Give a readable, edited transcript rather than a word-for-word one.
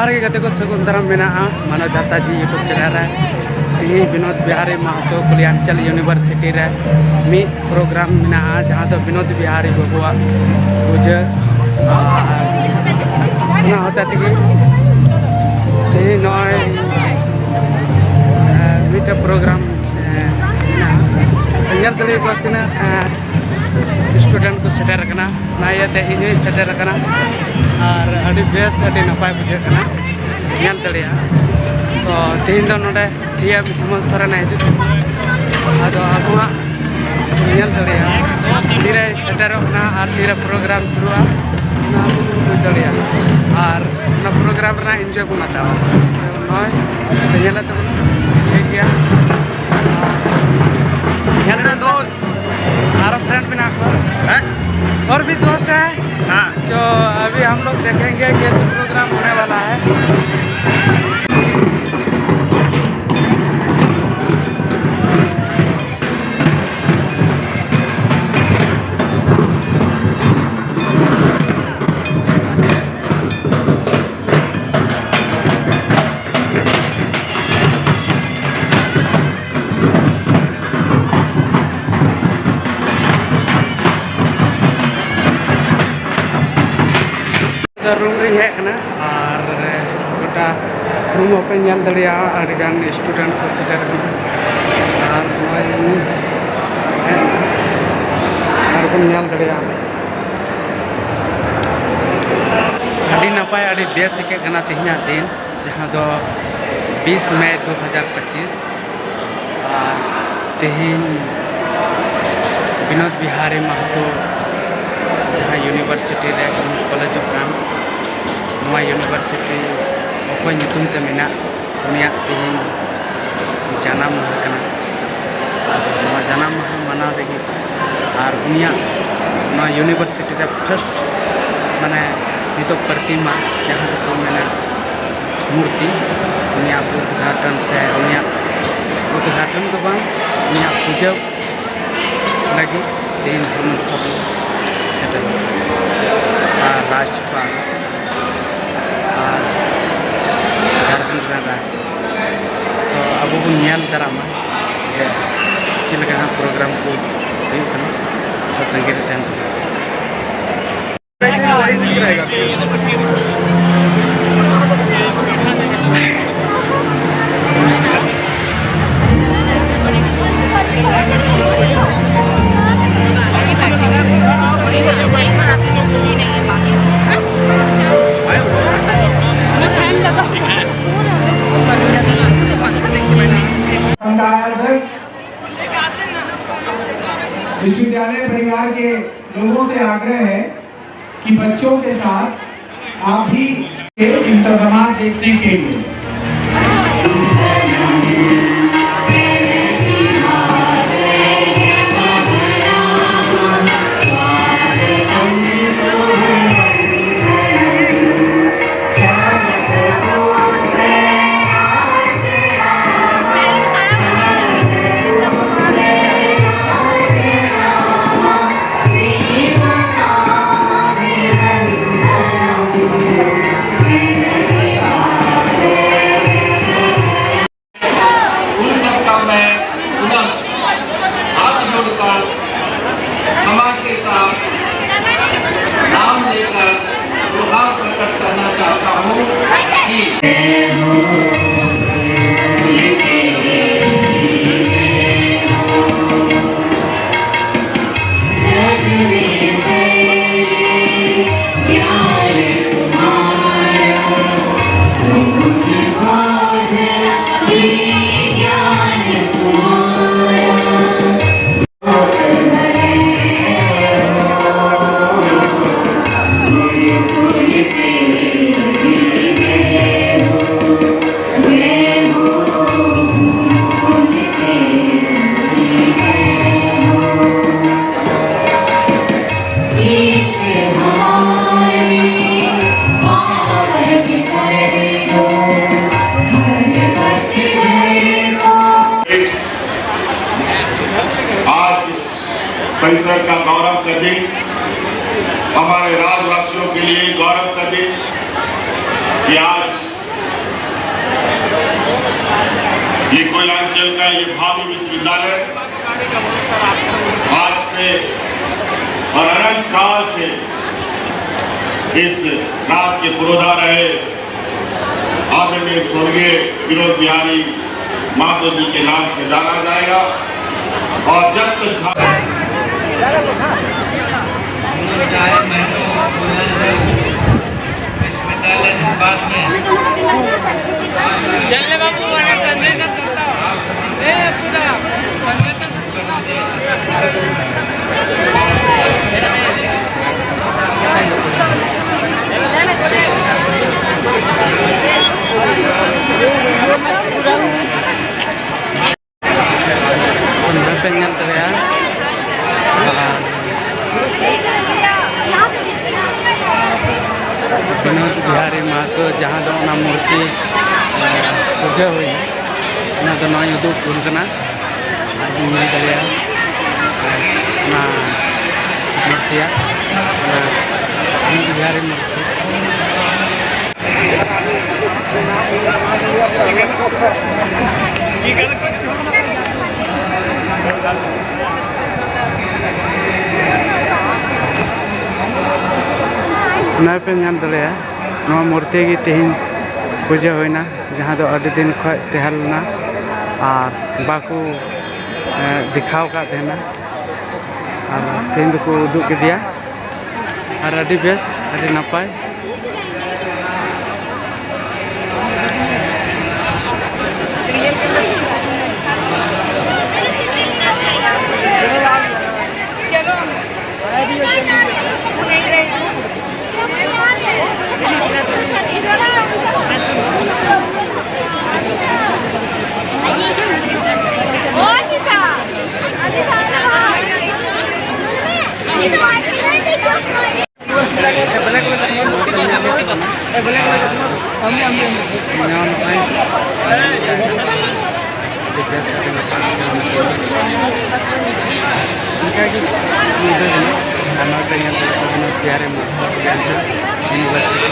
जोहार के गते को सगुन दाराम मेना मनोज हंसदा जी यूट्यूब चैनल रे ती विनोद बिहारी महतो कल्याणचल यूनिवर्सिटी रे मी प्रोग्राम मेना जहाँ तो विनोद बिहारी बाबुआ पूजा होता थी ती नय मीटा प्रोग्राम ᱧᱮᱞ ᱫᱟᱲᱮ ᱠᱚ ᱛᱤᱱᱟᱹᱜ स्टूडेंट को सेटर करना ना याते इन सेटर करना और अभी बेस अभी नपाय बुझे करना ᱧᱮᱞ दड़िया तो तीन दो नोडे सीएम हेमंत सोरेन हजू अब अबुआ ᱧᱮᱞ दड़िया तीरे सेटर करना और तीरे प्रोग्राम शुरू बुझ दड़िया और प्रोग्राम रना एंजॉय बन हतावा नय ᱧᱮᱞ तब ठीक गया मेरा दोस्त हमारा फ्रेंड भी नाखो है और भी दोस्त है हाँ जो अभी हम लोग देखेंगे कैसे प्रोग्राम होने वाला है। रूम रे हेकना और गोटा रूम पे ᱧᱮᱞ दड़िया अड़गान स्टूडेंट को सेटर और बन ᱧᱮल दड़िया अड़ी नपाय अड़ी बेस के कना तिहिया दिन जहाँ दो 20 मई 2025 और तिहिन विनोद बिहारी महतो जहाँ यूनिवर्सिटी रे कॉलेज ऑफ काम यूनिवर्सिटी अकोय नितुम ते मेना उनिया तिहिन जन्म माह कना आदो जन्म माह मना लगी और उनिया यूनिवर्सिटी रे फर्स्ट माने नितो प्रतिमा जहाँ तक मेना मूर्ति उनिया उद्घाटन से उनिया उद्घाटन तो बांग उनिया पूजा लगी तिहिन हेमंत सोरेन सेटल राज्यपाल झारखंड राज्यपाल तो अब ᱧᱮᱞ दारामा जे चलका प्रोग्राम को तो तंगे तहन विश्वविद्यालय परिवार के लोगों से आग्रह है कि बच्चों के साथ आप भी इंतजाम देखने के लिए क्षमा के साथ नाम लेकर जोहार प्रकट करना चाहता हूँ कि परिसर का गौरव का दिन, हमारे राज्यवासियों के लिए गौरव का दिन कि आज ये कोयलांचल का ये भावी विश्वविद्यालय आज से और अनंत काल से इस नाम के पुरोधा रहे आदरणीय स्वर्गीय विनोद बिहारी महतो जी के नाम से जाना जाएगा। और जब तक चलने बाबू pengen terlihat विनोद बिहारी महतो जहाँ दो ना मूर्ति पूजा हुई ना तो नई उदूग उनकना मिल दरिया ना मूर्तिया विनोद बिहारी मूर्ति नए पे नाम दले मूर्ति की तेहन पूजा होना जहाँ दो अड़ी दिन खो तहलना और बाकू दिखाव का देना और तेहन दो उदूग के दिया और अड़ी बेस अड़ी नपाय यूनिवर्सिटी